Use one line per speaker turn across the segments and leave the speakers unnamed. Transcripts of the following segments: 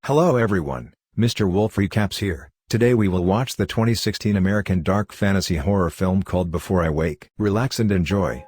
Hello everyone, Mr. Wolf Recaps here. Today we will watch the 2016 American dark fantasy horror film called Before I Wake. Relax and enjoy.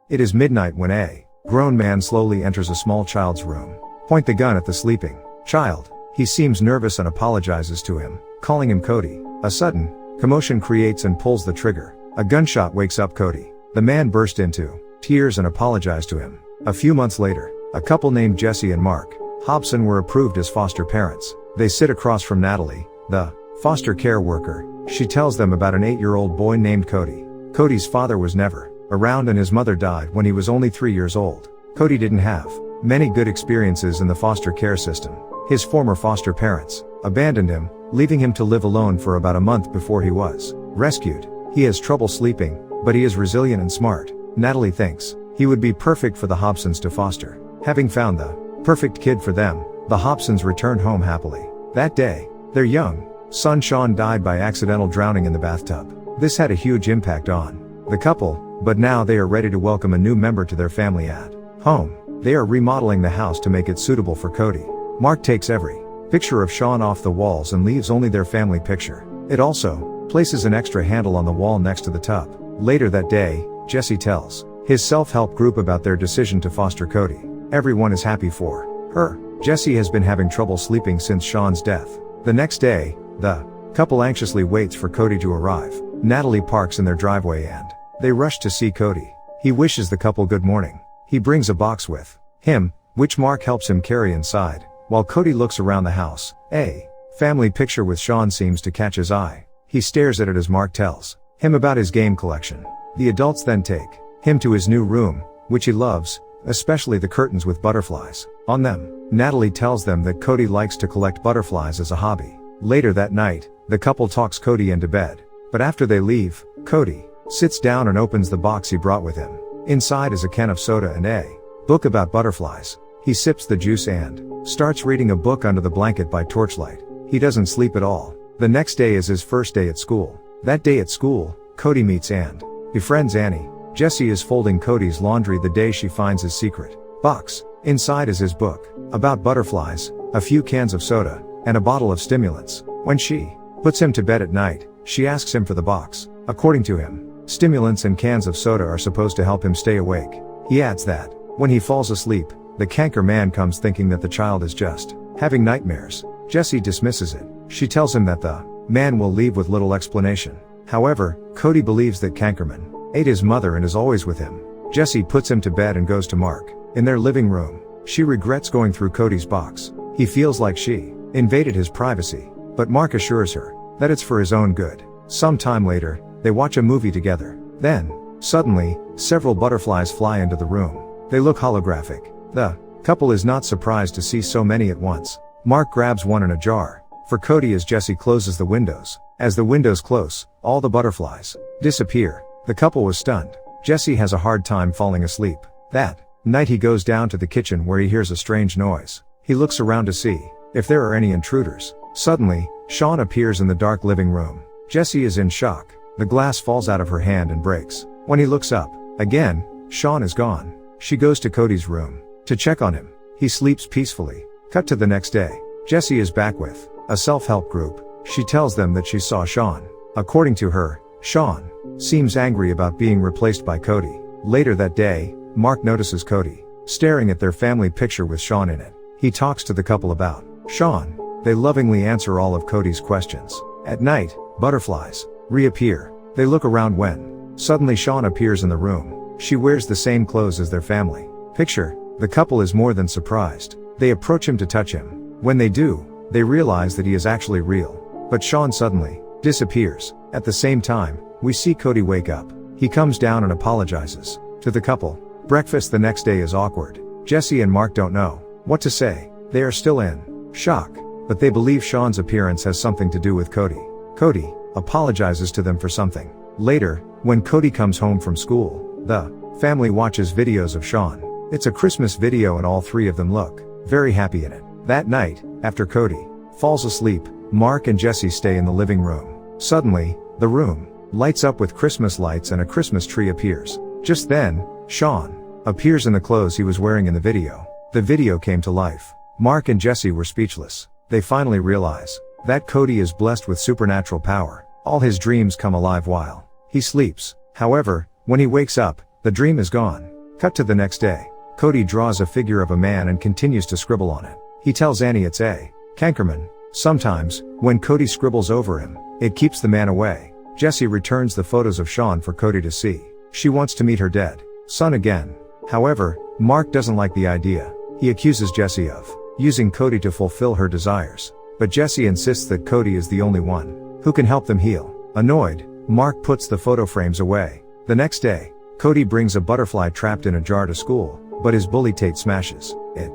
It is midnight when a grown man slowly enters a small child's room. Point the gun at the sleeping child. He seems nervous and apologizes to him, calling him Cody. A sudden commotion creates and pulls the trigger. A gunshot wakes up Cody. The man burst into tears and apologized to him. A few months later, a couple named Jessie and Mark Hobson were approved as foster parents. They sit across from Natalie, the foster care worker. She tells them about an 8-year-old boy named Cody. Cody's father was never around and his mother died when he was only 3 years old. Cody didn't have many good experiences in the foster care system. His former foster parents abandoned him, leaving him to live alone for about a month before he was rescued. He has trouble sleeping, but he is resilient and smart. Natalie thinks he would be perfect for the Hobsons to foster. Having found the perfect kid for them, the Hobsons returned home happily. That day, their young son Sean died by accidental drowning in the bathtub. This had a huge impact on the couple, but now they are ready to welcome a new member to their family at home. They are remodeling the house to make it suitable for Cody. Mark takes every picture of Sean off the walls and leaves only their family picture. It also places an extra handle on the wall next to the tub. Later that day, Jessie tells his self-help group about their decision to foster Cody. Everyone is happy for her. Jessie has been having trouble sleeping since Sean's death. The next day, the couple anxiously waits for Cody to arrive. Natalie parks in their driveway and they rush to see Cody. He wishes the couple good morning. He brings a box with him, which Mark helps him carry inside. While Cody looks around the house, a family picture with Sean seems to catch his eye. He stares at it as Mark tells him about his game collection. The adults then take him to his new room, which he loves, especially the curtains with butterflies on them. Natalie tells them that Cody likes to collect butterflies as a hobby. Later that night, the couple talks Cody into bed. But after they leave, Cody sits down and opens the box he brought with him. Inside is a can of soda and a book about butterflies. He sips the juice and starts reading a book under the blanket by torchlight. He doesn't sleep at all. The next day is his first day at school. That day at school, Cody meets and befriends Annie. Jessie is folding Cody's laundry the day she finds his secret box. Inside is his book about butterflies, a few cans of soda, and a bottle of stimulants. When she puts him to bed at night, she asks him for the box. According to him, stimulants and cans of soda are supposed to help him stay awake. He adds that when he falls asleep, the canker man comes thinking that the child is just having nightmares. Jessie dismisses it. She tells him that the man will leave with little explanation. However, Cody believes that Cankerman ate his mother and is always with him. Jessie puts him to bed and goes to Mark. In their living room, she regrets going through Cody's box. He feels like she invaded his privacy, but Mark assures her that it's for his own good. Some time later, they watch a movie together. Then, suddenly, several butterflies fly into the room. They look holographic. The couple is not surprised to see so many at once. Mark grabs one in a jar for Cody as Jessie closes the windows. As the windows close, all the butterflies disappear. The couple was stunned. Jessie has a hard time falling asleep. That night he goes down to the kitchen where he hears a strange noise. He looks around to see if there are any intruders. Suddenly, Sean appears in the dark living room. Jessie is in shock. The glass falls out of her hand and breaks. When he looks up, again, Sean is gone. She goes to Cody's room to check on him. He sleeps peacefully. Cut to the next day. Jessie is back with a self-help group. She tells them that she saw Sean. According to her, Sean seems angry about being replaced by Cody. Later that day, Mark notices Cody staring at their family picture with Sean in it. He talks to the couple about Sean. They lovingly answer all of Cody's questions. At night, butterflies reappear. They look around when suddenly Sean appears in the room. She wears the same clothes as their family picture. The couple is more than surprised. They approach him to touch him. When they do, they realize that he is actually real. But Sean suddenly disappears. At the same time, we see Cody wake up. He comes down and apologizes to the couple. Breakfast the next day is awkward. Jessie and Mark don't know what to say. They are still in shock, but they believe Sean's appearance has something to do with Cody. Cody apologizes to them for something. Later, when Cody comes home from school, the family watches videos of Sean. It's a Christmas video and all three of them look very happy in it. That night, after Cody falls asleep, Mark and Jessie stay in the living room. Suddenly, the room lights up with Christmas lights and a Christmas tree appears. Just then, Sean appears in the clothes he was wearing in the video. The video came to life. Mark and Jessie were speechless. They finally realize that Cody is blessed with supernatural power. All his dreams come alive while he sleeps. However, when he wakes up, the dream is gone. Cut to the next day. Cody draws a figure of a man and continues to scribble on it. He tells Annie it's a cankerman. Sometimes, when Cody scribbles over him, it keeps the man away. Jessie returns the photos of Sean for Cody to see. She wants to meet her dead son again. However, Mark doesn't like the idea. He accuses Jessie of using Cody to fulfill her desires. But Jessie insists that Cody is the only one who can help them heal. Annoyed, Mark puts the photo frames away. The next day, Cody brings a butterfly trapped in a jar to school, but his bully Tate smashes it.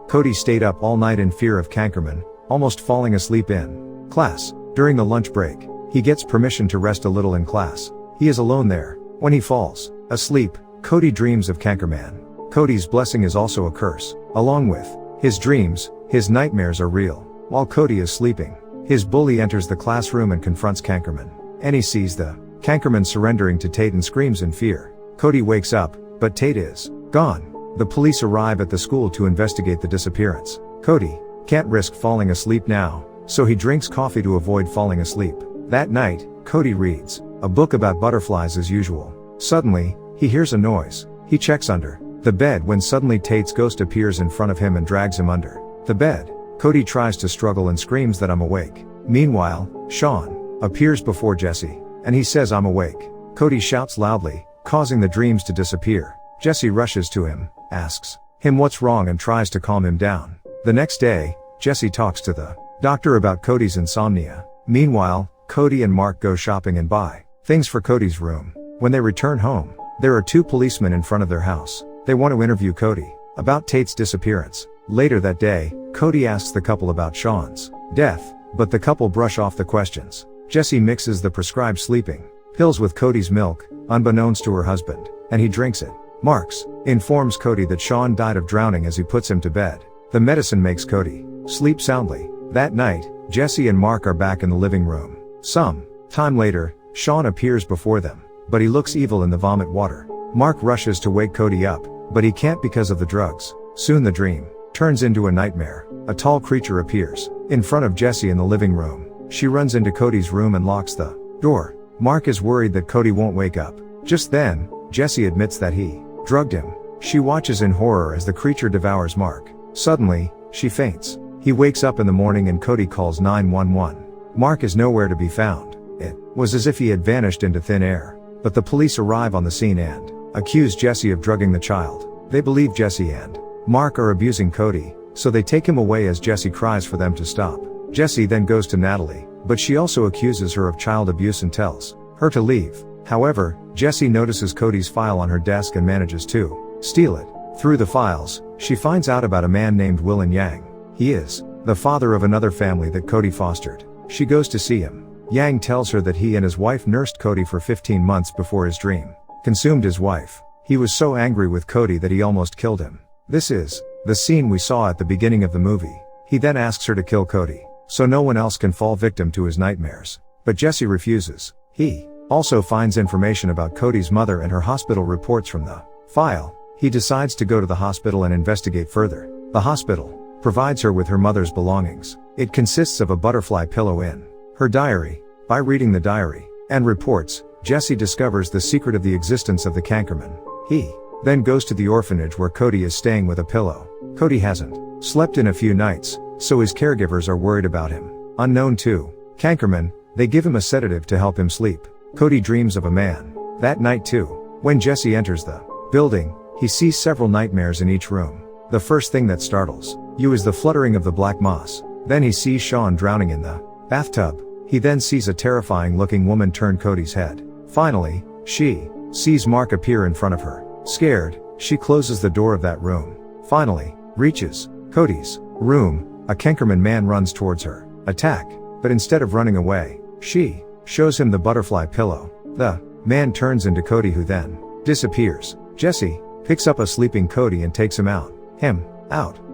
Cody stayed up all night in fear of cankerman, almost falling asleep in class. During the lunch break, he gets permission to rest a little in class. He is alone there. When he falls asleep, Cody dreams of cankerman. Cody's blessing is also a curse. Along with his dreams, his nightmares are real. While Cody is sleeping, his bully enters the classroom and confronts cankerman. Annie sees the cankerman surrendering to Tate and screams in fear. Cody wakes up, but Tate is gone. The police arrive at the school to investigate the disappearance. Cody can't risk falling asleep now, so he drinks coffee to avoid falling asleep. That night, Cody reads a book about butterflies as usual. Suddenly, he hears a noise. He checks under the bed when suddenly Tate's ghost appears in front of him and drags him under the bed. Cody tries to struggle and screams that I'm awake. Meanwhile, Sean appears before Jessie, and he says I'm awake. Cody shouts loudly, causing the dreams to disappear. Jessie rushes to him, asks him what's wrong and tries to calm him down. The next day, Jessie talks to the doctor about Cody's insomnia. Meanwhile, Cody and Mark go shopping and buy things for Cody's room. When they return home, there are two policemen in front of their house. They want to interview Cody about Tate's disappearance. Later that day, Cody asks the couple about Sean's death, but the couple brush off the questions. Jessie mixes the prescribed sleeping pills with Cody's milk, unbeknownst to her husband, and he drinks it. Marks informs Cody that Sean died of drowning as he puts him to bed. The medicine makes Cody sleep soundly. That night, Jessie and Mark are back in the living room. Some time later, Sean appears before them, but he looks evil in the vomit water. Mark rushes to wake Cody up, but he can't because of the drugs. Soon the dream turns into a nightmare. A tall creature appears in front of Jessie in the living room. She runs into Cody's room and locks the door. Mark is worried that Cody won't wake up. Just then, Jessie admits that he drugged him. She watches in horror as the creature devours Mark. Suddenly, she faints. He wakes up in the morning and Cody calls 911. Mark is nowhere to be found. It was as if he had vanished into thin air. But the police arrive on the scene and accuse Jessie of drugging the child. They believe Jessie and Mark are abusing Cody, so they take him away as Jessie cries for them to stop. Jessie then goes to Natalie, but she also accuses her of child abuse and tells her to leave. However, Jessie notices Cody's file on her desk and manages to steal it. Through the files, she finds out about a man named Willen Yang. He is the father of another family that Cody fostered. She goes to see him. Yang tells her that he and his wife nursed Cody for 15 months before his dream consumed his wife. He was so angry with Cody that he almost killed him. This is the scene we saw at the beginning of the movie. He then asks her to kill Cody, so no one else can fall victim to his nightmares. But Jessie refuses. He also finds information about Cody's mother and her hospital reports from the file. He decides to go to the hospital and investigate further. The hospital provides her with her mother's belongings. It consists of a butterfly pillow in her diary. By reading the diary and reports, Jessie discovers the secret of the existence of the cankerman. He then goes to the orphanage where Cody is staying with a pillow. Cody hasn't slept in a few nights, so his caregivers are worried about him. Unknown to cankerman, they give him a sedative to help him sleep. Cody dreams of a man. That night too, when Jessie enters the building, he sees several nightmares in each room. The first thing that startles you is the fluttering of the black moss. Then he sees Sean drowning in the bathtub. He then sees a terrifying looking woman turn Cody's head. Finally, she sees Mark appear in front of her. Scared, she closes the door of that room. Finally, reaches Cody's room. A cankerman man runs towards her. Attack, but instead of running away, she shows him the butterfly pillow. The man turns into Cody, who then disappears. Jessie picks up a sleeping Cody and takes him out.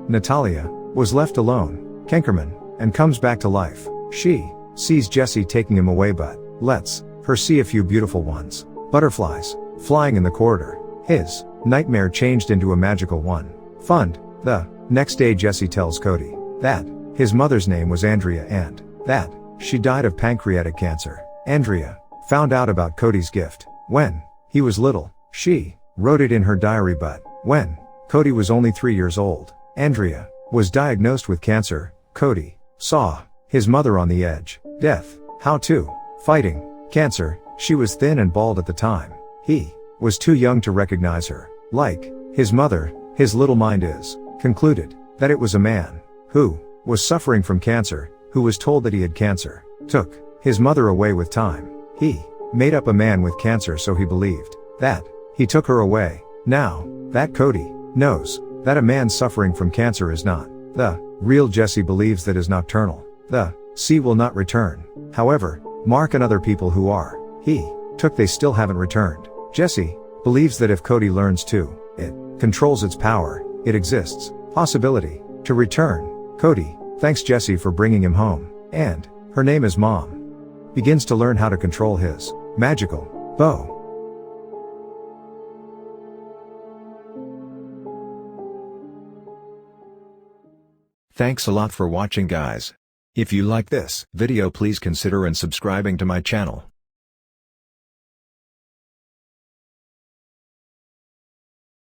Natalia was left alone, cankerman, and comes back to life. She sees Jessie taking him away but lets her see a few beautiful ones. Butterflies flying in the corridor. His nightmare changed into a magical one. Fund. The next day Jessie tells Cody that his mother's name was Andrea and that she died of pancreatic cancer. Andrea found out about Cody's gift when he was little. She wrote it in her diary, but when Cody was only 3 years old, Andrea was diagnosed with cancer. Cody saw his mother on the edge. Death. How to fighting cancer. She was thin and bald at the time. He was too young to recognize her. Like his mother, his little mind is concluded that it was a man who was suffering from cancer, who was told that he had cancer, took his mother away with time. He made up a man with cancer, so he believed that he took her away. Now that Cody knows that a man suffering from cancer is not the real Jessie, believes that is nocturnal. The sea will not return. However, Mark and other people who are he took, they still haven't returned. Jessie believes that if Cody learns to, it controls its power, it exists possibility to return. Cody thanks Jessie for bringing him home, and her name is Mom. Begins to learn how to control his magical bow.
Thanks a lot for watching, guys. If you like this video, please consider subscribing to my channel.